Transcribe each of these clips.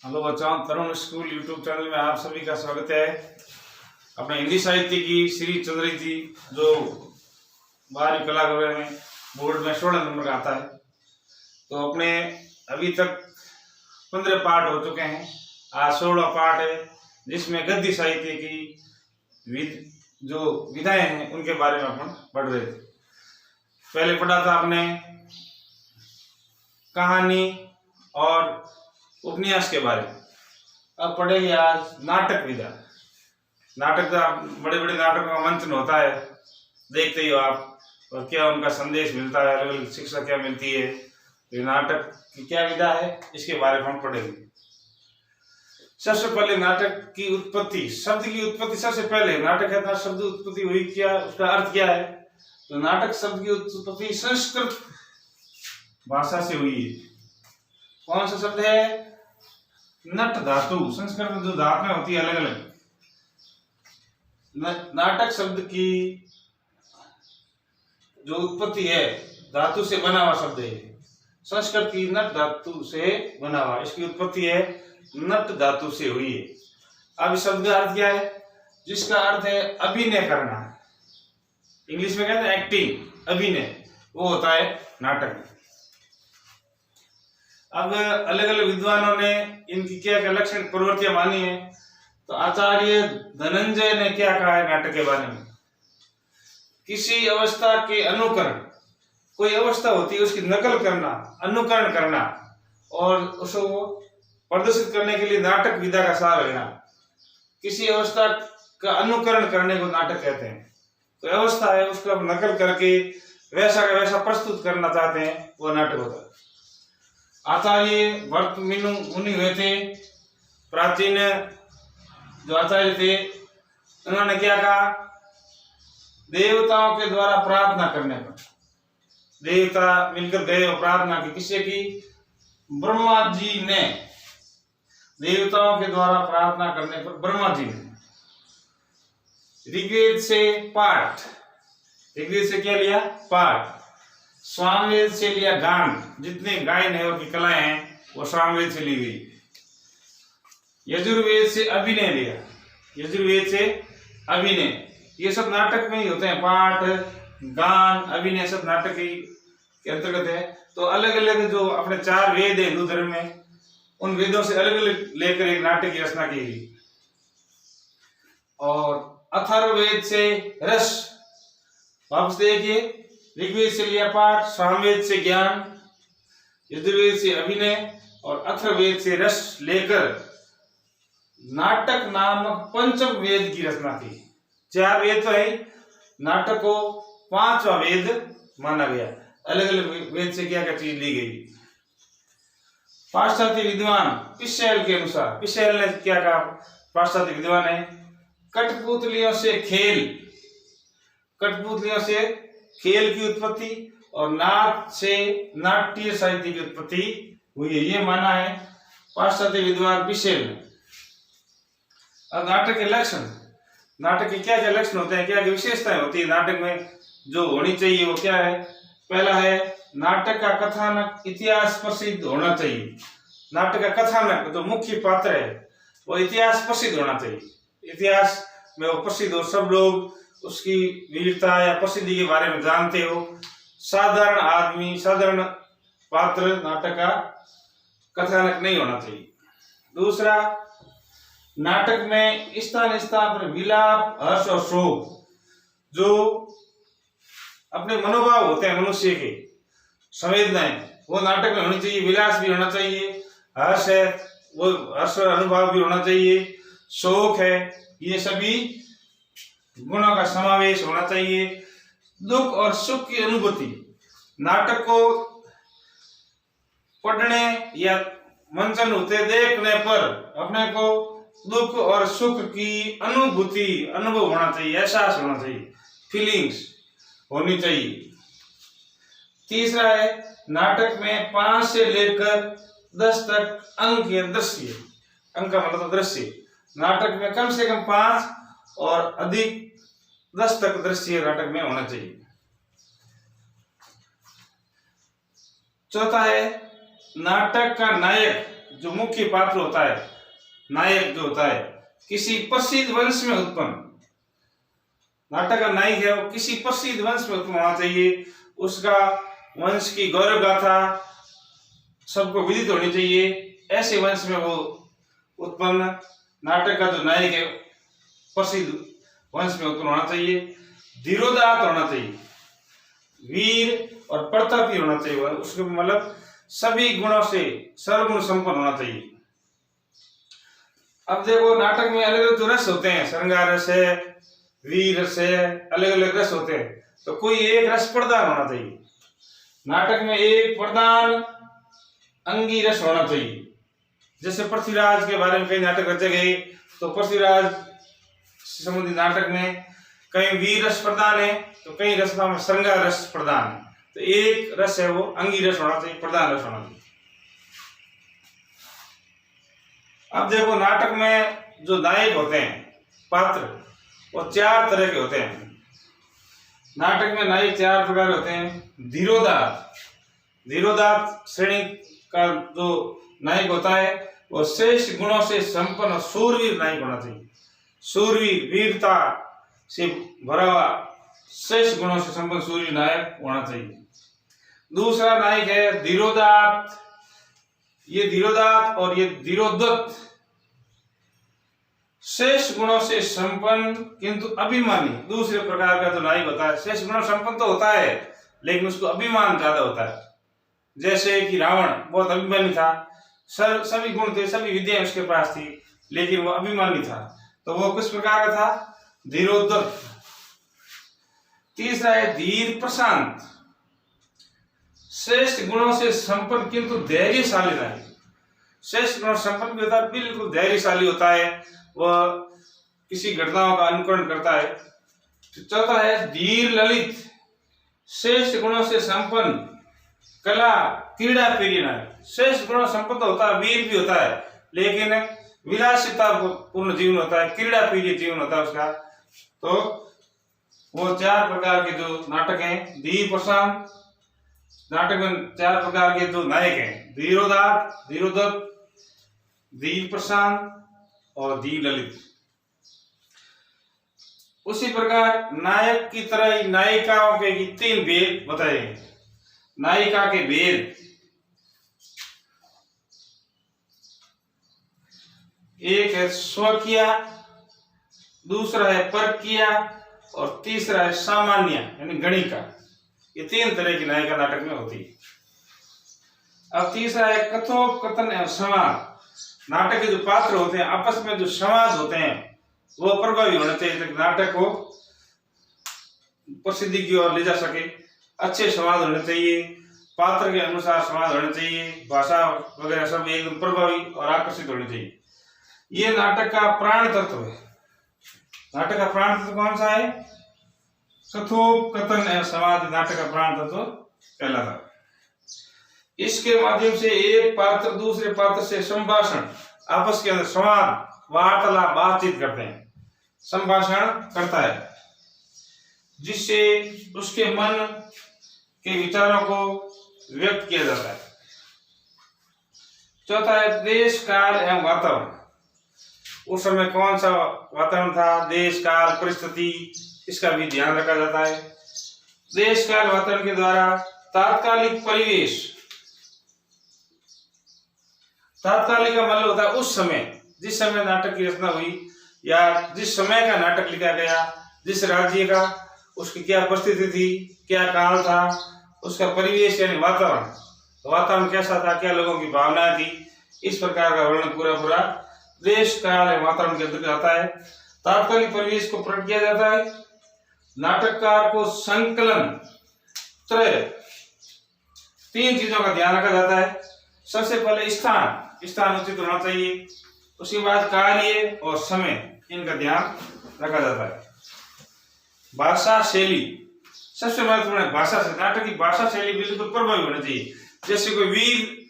Hello बच्चों, तरुण school YouTube channel में आप सभी का स्वागत है। अपने हिंदी साहित्य की सीरीज चल रही थी जो 12वीं कला कक्षा में बोर्ड में 16 नंबर का आता है। तो अपने अभी तक 15 पार्ट हो चुके हैं। आज 16वां पार्ट है जिसमें गद्य साहित्य की जो विधाएं हैं उनके बारे में अपन पढ़ रहे थे। पहले पढ़ा था आपने कहानी और उपन्यास के बारे में। अब पढ़ेंगे आज नाटक विधा। नाटक का बड़े बड़े नाटकों का मंचन होता है, देखते ही हो आप, और क्या उनका संदेश मिलता है, अलग अलग शिक्षा क्या मिलती है। तो नाटक की क्या विधा है इसके बारे में हम पढ़ेंगे। सबसे पहले नाटक की उत्पत्ति, शब्द की उत्पत्ति। सबसे पहले नाटक है ना, शब्द उत्पत्ति हुई क्या, उसका अर्थ क्या है। तो नाटक शब्द की उत्पत्ति संस्कृत भाषा से हुई है। कौन सा शब्द है? नट धातु। संस्कृत में जो धातुएं होती है अलग अलग। नाटक शब्द की जो उत्पत्ति है धातु से बना हुआ शब्द है। संस्कृत की नट धातु से बना हुआ, इसकी उत्पत्ति है नट धातु से हुई है। अब इस शब्द का अर्थ क्या है? जिसका अर्थ है अभिनय करना। इंग्लिश में कहते हैं एक्टिंग, अभिनय, वो होता है नाटक। अब अलग अलग विद्वानों ने इनकी क्या क्या लक्षण प्रवृत्तियां मानी है। तो आचार्य धनंजय ने क्या कहा है नाटक के बारे में? किसी अवस्था के अनुकरण, कोई अवस्था होती है उसकी नकल करना, अनुकरण करना और उसको प्रदर्शित करने के लिए नाटक विधा का सहारा लेना। किसी अवस्था का अनुकरण करने को नाटक कहते हैं। तो अवस्था है उसका नकल करके वैसा का वैसा प्रस्तुत करना चाहते हैं, वो नाटक होता है। आचार्य भरत मुनि हुए थे, प्राचीन जो आचार्य थे, उन्होंने क्या कहा? देवताओं के द्वारा प्रार्थना करने पर, देवता मिलकर गए और प्रार्थना की। किससे की? ब्रह्मा जी ने। देवताओं के द्वारा प्रार्थना करने पर ब्रह्मा जी ने ऋग्वेद से पाठ, ऋग्वेद से क्या लिया? पाठ। सामवेद से लिया गान, जितने गायन है की कलाएं हैं वो सामवेद से ली गई। यजुर्वेद से अभिनय लिया, यजुर्वेद से अभिनय। ये सब नाटक में ही होते हैं। पाठ, गान, अभिनय सब नाटक के अंतर्गत है। तो अलग अलग जो अपने 4 वेद है हिंदू धर्म में, उन वेदों से अलग अलग लेकर एक नाटक की रचना की गई। और अथर्ववेद से रस, वापस देखिए, ऋग्वेद से लिया पाठ, सामवेद से ज्ञान, यजुर्वेद से अभिनय और अथर्ववेद से रस लेकर नाटक नामक पंचम वेद की रचना की। 4 वेद तो है, नाटक को 5वां वेद माना गया। अलग अलग वेद से क्या क्या चीज ली गई। पाश्चात्य विद्वान पिशैल के अनुसार, पिशैल ने क्या कहा? पाश्चात्य विद्वान है, कठपुतलियों से खेल, कठपुतलियों से खेल की उत्पत्ति और नाट से नाट्य साहित्य की उत्पत्ति हुई है, ये माना है पाश्चात्य विद्वान पिशैल ने। अब नाटक के लक्षण, नाटक के क्या क्या लक्षण होते हैं, क्या क्या विशेषताएं होती है नाटक में जो होनी चाहिए, वो क्या है? पहला है नाटक का कथानक इतिहास प्रसिद्ध होना चाहिए। नाटक का कथानक जो मुख्य पात्र है वो इतिहास प्रसिद्ध होना चाहिए। इतिहास में वो प्रसिद्ध हो, सब लोग उसकी वीरता या प्रसिद्धि के बारे में जानते हो। साधारण आदमी, साधारण पात्र नाटक का कथानक नहीं होना चाहिए। दूसरा, नाटक में स्थान स्थान पर विलाप, हर्ष और शोक, जो अपने मनोभाव होते हैं मनुष्य के, संवेदनाएं, वो नाटक में होनी चाहिए। विलास भी होना चाहिए, हर्ष है वो हर्ष और अनुभव भी होना चाहिए, शोक है, ये सभी गुणों का समावेश होना चाहिए। दुख और सुख की अनुभूति, नाटक को पढ़ने या मंचन होते देखने पर अपने को दुख और सुख की अनुभूति, अनुभव होना चाहिए, एहसास होना चाहिए, फीलिंग्स होनी चाहिए। तीसरा है नाटक में 5 से लेकर 10 तक अंक या दृश्य, अंक का मतलब दृश्य। नाटक में कम से कम 5 और अधिक 10 तक दृश्य नाटक में होना चाहिए। चौथा है नाटक का नायक जो मुख्य पात्र होता है, नायक जो होता है, किसी प्रसिद्ध वंश में उत्पन्न, नाटक का नायक है वो किसी प्रसिद्ध वंश में उत्पन्न होना चाहिए, उसका वंश की गौरव गाथा सबको विदित होनी चाहिए, ऐसे वंश में वो उत्पन्न नाटक का जो नायक है प्रसिद्ध वंश में उत्पन्न होना चाहिए, धीरोदात्त होना चाहिए, वीर और प्रतापी होना चाहिए, उसके मतलब सभी गुणों से सर्वगुण संपन्न होना चाहिए। अब देखो नाटक में अलग अलग जो रस होते हैं, श्रृंगार रस है, वीर रस है, अलग अलग रस होते हैं, तो कोई एक रस प्रधान होना चाहिए। नाटक में एक प्रधान अंगी रस होना चाहिए। जैसे पृथ्वीराज के बारे में कई नाटक रचे गए, तो पृथ्वीराज से संबंधित नाटक में कई वीर रस प्रधान है, तो कई रसों में श्रृंगार रस प्रधान है, तो एक रस है वो अंगी रस होना चाहिए, प्रधान रस होना चाहिए। अब देखो नाटक में जो नायक होते हैं पात्र, वो चार तरह के होते हैं। नाटक में नायक चार प्रकार होते हैं। धीरोदात्त, धीरोदात्त श्रेणी का जो नायक होता है वो श्रेष्ठ गुणों से संपन्न शूरवीर नायक होना चाहिए। शूरवीर, वीरता से भरा हुआ श्रेष्ठ गुणों से संपन्न शूरवीर नायक होना चाहिए। दूसरा नायक है धीरोदात्त। ये धीरोदात्त और ये धीरोदत्त श्रेष्ठ गुणों से संपन्न किंतु अभिमानी दूसरे प्रकार का जो नायक होता है। श्रेष्ठ गुणों संपन्न तो होता है लेकिन उसको अभिमान ज्यादा होता है। जैसे कि रावण बहुत अभिमानी था, सभी गुण थे, सभी विद्याएं उसके पास थी, लेकिन वो अभिमानी था, तो वो किस प्रकार का था? धीरोदत्त। तीसरा है धीर प्रशांत, श्रेष्ठ गुणों से संपन्न किंतु धैर्यशाली नायक। श्रेष्ठ गुणों संपन्न भी होता है, बिल्कुल धैर्यशाली होता है, वह किसी घटनाओं का अनुकरण करता है। चौथा है धीर ललित, श्रेष्ठ गुणों से संपन्न कला क्रीड़ा प्रिय नायक। श्रेष्ठ गुणों संपन्न होता है, वीर भी होता है, लेकिन विलासिता पूर्ण जीवन होता है, क्रीड़ा प्रिय जीवन होता है उसका। तो वो चार प्रकार के जो नाटक हैं, धीर प्रशांत नाटक में चार प्रकार के जो नायक हैं, धीरोदात्त, धीरोदत्त, धीर प्रशांत और धीर ललित। उसी प्रकार नायक की तरह ही नायिकाओं के तीन भेद बताए हैं। नायिका के भेद, एक है स्वकीय, दूसरा है परकीय और तीसरा है सामान्य यानी गणिका। ये तीन तरह की नायिका नाटक में होती है। अब तीसरा है कथोपकथन एवं संवाद। नाटक के जो पात्र होते हैं आपस में जो संवाद होते हैं वो प्रभावी होना चाहिए ताकि नाटक को प्रसिद्धि की ओर ले जा सके। अच्छे संवाद होने चाहिए, पात्र के अनुसार संवाद होने चाहिए, भाषा वगैरह सब एकदम प्रभावी और आकर्षित होनी चाहिए। ये नाटक का प्राण तत्व है। नाटक का प्राण तत्व कौन सा है? कथोपकथन एवं संवाद नाटक का प्राण तत्व कहलाता है। इसके माध्यम से एक पात्र दूसरे पात्र से संभाषण, आपस के अंदर संवाद, वार्तालाप, बातचीत करते हैं, संभाषण करता है, जिससे उसके मन के विचारों को व्यक्त किया जाता है। चौथा है देश, काल एवं वातावरण। उस समय कौन सा वातावरण था, देश, काल, परिस्थिति, इसका भी ध्यान रखा जाता है। देश, काल, वातावरण के द्वारा तात्कालिक परिवेश, तात्कालिक का मतलब होता है उस समय, जिस समय नाटक की रचना हुई या जिस समय का नाटक लिखा गया, जिस राज्य का, उसकी क्या परिस्थिति थी, क्या काल था, उसका परिवेश यानी वातावरण, वातावरण कैसा था, क्या लोगों की भावनाएं थी, इस प्रकार का वर्णन पूरा देश, काल एवं वातावरण के अंतर्गत आता है। तात्कालिक परिवेश को प्रकट किया जाता है। नाटककार को संकलन, त्रय, तीन चीजों का ध्यान रखा जाता है। सबसे पहले स्थान उचित होना चाहिए, उसके बाद कार्य और समय, इनका ध्यान रखा जाता है। भाषा शैली सबसे महत्वपूर्ण है। भाषा से नाटक की भाषा शैली बिल्कुल प्रभावी होनी चाहिए। जैसे कोई वीर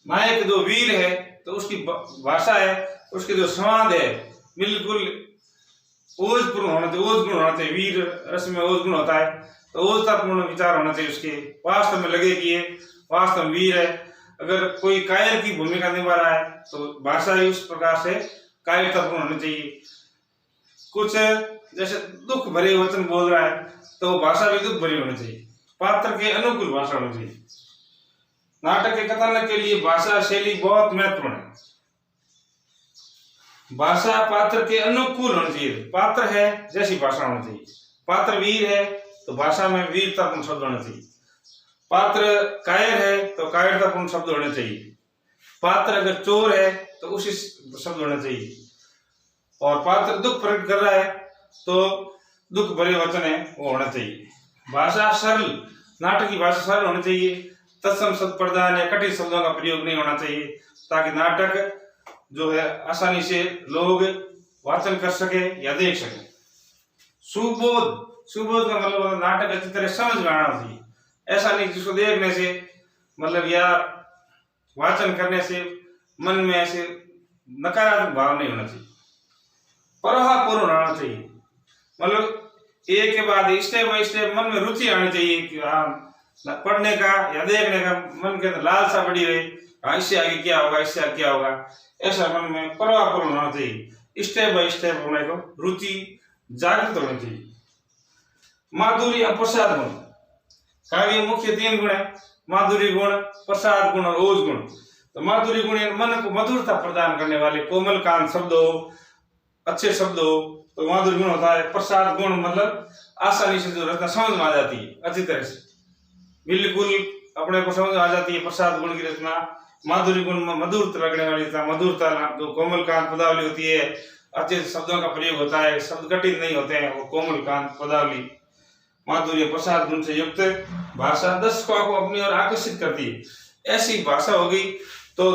नायक जो वीर है तो उसकी भाषा है, उसके जो संवाद है बिल्कुल ओजपूर्ण होना चाहिए, ओज गुण होना चाहिए। वीर रस में ओज गुण होता है, तो ओजतापूर्ण विचार होना चाहिए उसके, वास्तव में लगे कि ये वास्तव में वीर है। अगर कोई कायर की भूमिका निभा रहा है तो भाषा ही उस प्रकार से कायरतापूर्ण होनी चाहिए। कुछ जैसे दुख भरे वचन बोल रहा है तो भाषा भी दुख भरी होनी चाहिए, पात्र के अनुकूल भाषा होनी चाहिए। नाटक के कथन के लिए भाषा शैली बहुत महत्वपूर्ण है। भाषा पात्र के अनुकूल होनी चाहिए, पात्र है जैसी भाषा होनी चाहिए। पात्र वीर है तो भाषा में वीरतापूर्ण शब्द होने चाहिए। पात्र कायर है तो कायरतापूर्ण शब्द होने चाहिए। पात्र अगर चोर है तो उसी शब्द होने चाहिए। और पात्र दुख प्रकट कर रहा है तो दुख भरे वचन है वो होना चाहिए। भाषा सरल, नाटक की भाषा सरल होनी चाहिए। तत्सम शब्द प्रदान या कठिन शब्दों का प्रयोग नहीं होना चाहिए, ताकि नाटक जो है आसानी से लोग वाचन कर सके या देख सके। सुबोध, सुबोध का मतलब नाटक अच्छी तरह समझ में आना चाहिए। ऐसा नहीं जिसको देखने से मतलब या वाचन करने से मन में ऐसे नकारात्मक भाव नहीं होना चाहिए। प्रभावपूर्ण होना चाहिए, मतलब एक के बाद स्टेप बाय स्टेप मन में रुचि आनी चाहिए कि पढ़ने का या देखने का मन के अंदर लालसा बड़ी रहे, इससे आगे क्या होगा, इससे आगे क्या होगा, ऐसा मन में प्रभावपूर्ण होना चाहिए। स्टेप बाय स्टेप होने को रुचि जागृत होनी चाहिए। माधुर्य और प्रसाद गुण, काव्य मुख्य 3 गुण है, माधुर्य गुण, प्रसाद गुण और ओज गुण। तो माधुर्य गुण मन को मधुरता प्रदान करने वाले कोमल कांत शब्द हो, अच्छे शब्द हो तो माधुर्य गुण होता है। प्रसाद गुण मतलब आसानी से जो रचना समझ में आ जाती है, अच्छी तरह से बिल्कुल अपने को समझ में आ जाती है प्रसाद गुण की रचना। माधुर्य गुण में मधुरता लगने वाली रचना, मधुरता जो कोमल कांत पदावली होती है, अच्छे शब्दों का प्रयोग होता है, शब्द कठिन नहीं होते हैं, वो कोमल कांत पदावली। माधुर्य प्रसाद गुण से युक्त भाषा दर्शकों को अपनी ओर आकर्षित करती है। ऐसी भाषा होगी तो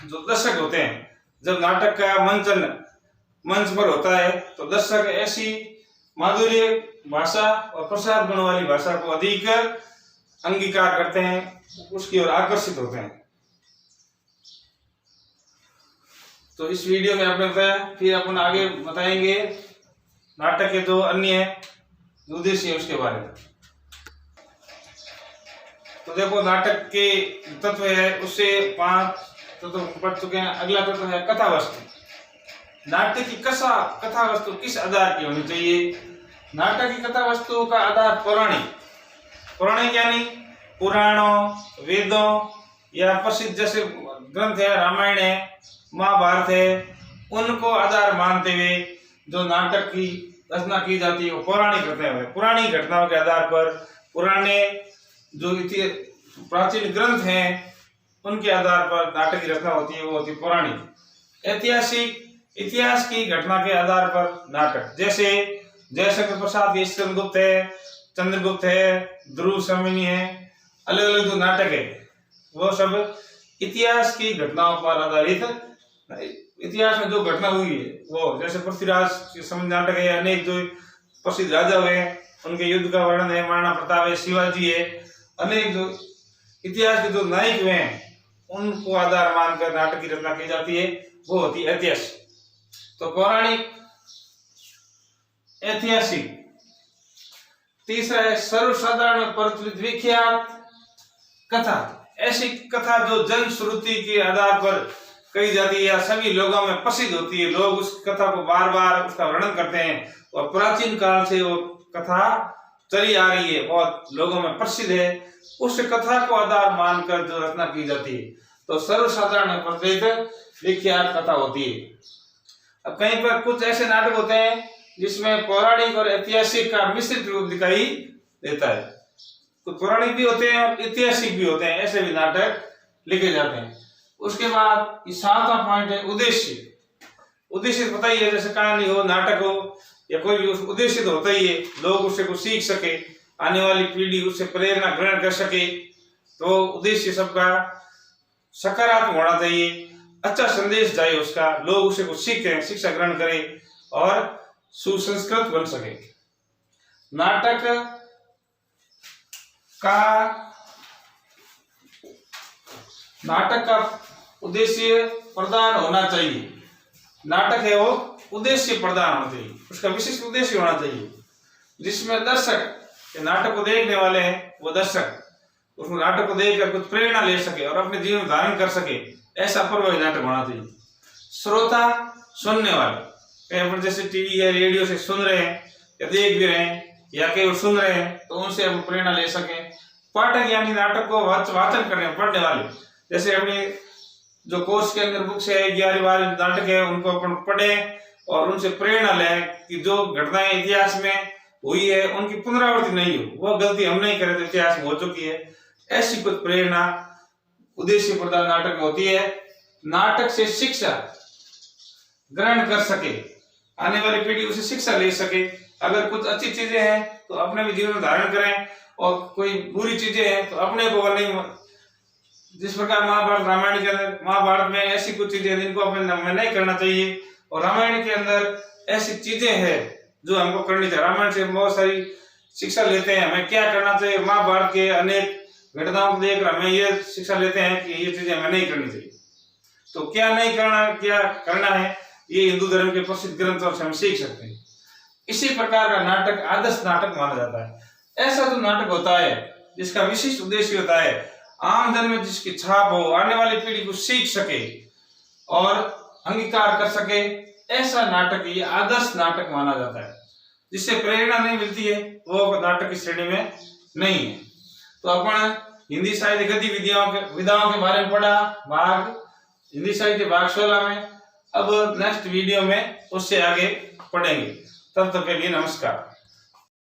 जो दर्शक होते हैं, जब नाटक का मंचन मंच पर होता है तो दर्शक ऐसी माधुर्य भाषा और प्रसाद गुण वाली भाषा को अधिक अंगीकार करते हैं, उसकी ओर आकर्षित होते हैं। तो इस वीडियो में आपने बताया, फिर अपन आगे बताएंगे नाटक के जो अन्य उद्देश्य है उसके बारे में। तो देखो नाटक के तत्व है उससे 5 तत्व पढ़ चुके हैं। अगला तत्व है कथा वस्तु। नाटक की कथा वस्तु किस आधार की होनी चाहिए? नाटक की कथा वस्तु का आधार पौराणिक यानी पुराणों, वेदों या प्रसिद्ध जैसे ग्रंथ है, रामायण है, महाभारत है, उनको आधार मानते हुए जो नाटक की रचना की जाती है वो पौराणिक घटनाएं हैं। पुरानी घटनाओं के आधार पर पुराने जो प्राचीन ग्रंथ हैं उनके आधार पर नाटक की रचना होती है, वो होती है पौराणिक। ऐतिहासिक, इतिहास की घटना के आधार पर नाटक, जैसे जयशंकर प्रसाद के स्कंदगुप्त है, चंद्रगुप्त है, ध्रुव शमिनी है, अलग अलग जो नाटक है वो सब इतिहास की घटनाओं पर आधारित, इतिहास में जो घटना हुई है वो, जैसे पृथ्वीराज के समय नाटक है, अनेक जो प्रसिद्ध राजा हुए उनके युद्ध का वर्णन है, महाराणा प्रताप है, शिवाजी है, अनेक जो इतिहास के जो नायक हुए हैं उनको आधार मानकर नाटक की रचना की जाती है, वो होती है ऐतिहासिक। तो पौराणिक, ऐतिहासिक। तीसरा है सर्वसाधारण प्रचलित विख्यात कथा। ऐसी कथा जो जन श्रुति के आधार पर कही जाती है या सभी लोगों में प्रसिद्ध होती है, लोग उस कथा को बार बार उसका वर्णन करते हैं और प्राचीन काल से वो कथा चली आ रही है, बहुत लोगों में प्रसिद्ध है, उस कथा को आधार मानकर जो रचना की जाती है तो सर्वसाधारण प्रचलित विख्यात कथा होती है। अब कहीं पर कुछ ऐसे नाटक होते हैं जिसमें पौराणिक और ऐतिहासिक का मिश्रित रूप दिखाई देता है, तो पौराणिक भी होते हैं और ऐतिहासिक भी होते हैं, ऐसे भी नाटक लिखे जाते हैं। उसके बाद 7वां पॉइंट है उद्देश्य। उद्देश्य पता ही है, जैसे कहानी हो, नाटक हो या कोई भी उद्देश्य तो होता ही है, लोग उससे कुछ सीख सके, आने वाली पीढ़ी उससे प्रेरणा ग्रहण कर सके, तो उद्देश्य सबका सकारात्मक होना चाहिए, अच्छा संदेश जाए उसका, लोग उससे कुछ सीखें, शिक्षा ग्रहण करें और सुसंस्कृत बन सके। नाटक का उद्देश्य प्रदान होना चाहिए। नाटक है वो उद्देश्य प्रदान होना चाहिए, उसका विशिष्ट उद्देश्य होना चाहिए, जिसमें दर्शक, नाटक को देखने वाले हैं वो दर्शक उस नाटक को देखकर कुछ प्रेरणा ले सके और अपने जीवन में धारण कर सके, ऐसा प्रभावी नाटक होना चाहिए। श्रोता सुनने वाले, कहीं पर जैसे टीवी या रेडियो से सुन रहे हैं या देख भी रहे हैं या केवल सुन रहे हैं तो उनसे हम प्रेरणा ले सके। पाठक यानी नाटक को वाचन करने पढ़ने वाले, जैसे अपने जो कोर्स के अंदर बुक्स है 11-12 नाटक है उनको अपन पढ़ें और उनसे प्रेरणा लें कि जो घटनाएं इतिहास में हुई है उनकी पुनरावृत्ति नहीं हो, वो गलती हम नहीं करें तो इतिहास में हो चुकी है, ऐसी कुछ प्रेरणा उद्देश्य प्रधान नाटक में होती है। नाटक से शिक्षा ग्रहण कर सके, आने वाली पीढ़ी उसे शिक्षा ले सके। अगर कुछ अच्छी चीजें हैं तो अपने भी जीवन में धारण करें और कोई बुरी चीजें हैं तो अपने को नहीं। जिस प्रकार महाभारत रामायण के अंदर, महाभारत में ऐसी कुछ चीजें हैं जिनको हमें नहीं करना चाहिए और रामायण के अंदर ऐसी चीजें हैं जो हमको करनी चाहिए। रामायण से बहुत सारी शिक्षा लेते हैं हमें क्या करना चाहिए। महाभारत के अनेक घटनाओं को देखकर हमें ये शिक्षा लेते हैं कि ये चीजें हमें नहीं करनी चाहिए। तो क्या नहीं करना, क्या करना है, ये हिंदू धर्म के प्रसिद्ध ग्रंथों से हम सीख सकते हैं। इसी प्रकार का नाटक आदर्श नाटक माना जाता है। ऐसा जो नाटक होता है जिसका विशिष्ट उद्देश्य होता है आम जन में जिसकी छाप हो, आने वाली पीढ़ी को सीख सके और अंगीकार कर सके, ऐसा नाटक ये आदर्श नाटक माना जाता है। जिससे प्रेरणा नहीं मिलती है वो नाटक की श्रेणी में नहीं है। तो अपन हिंदी साहित्य गतिविधियों के विधाओं के बारे में पढ़ा, भाग हिंदी साहित्य भाग 16 में। अब नेक्स्ट वीडियो में उससे आगे पढ़ेंगे। तब तक के लिए नमस्कार।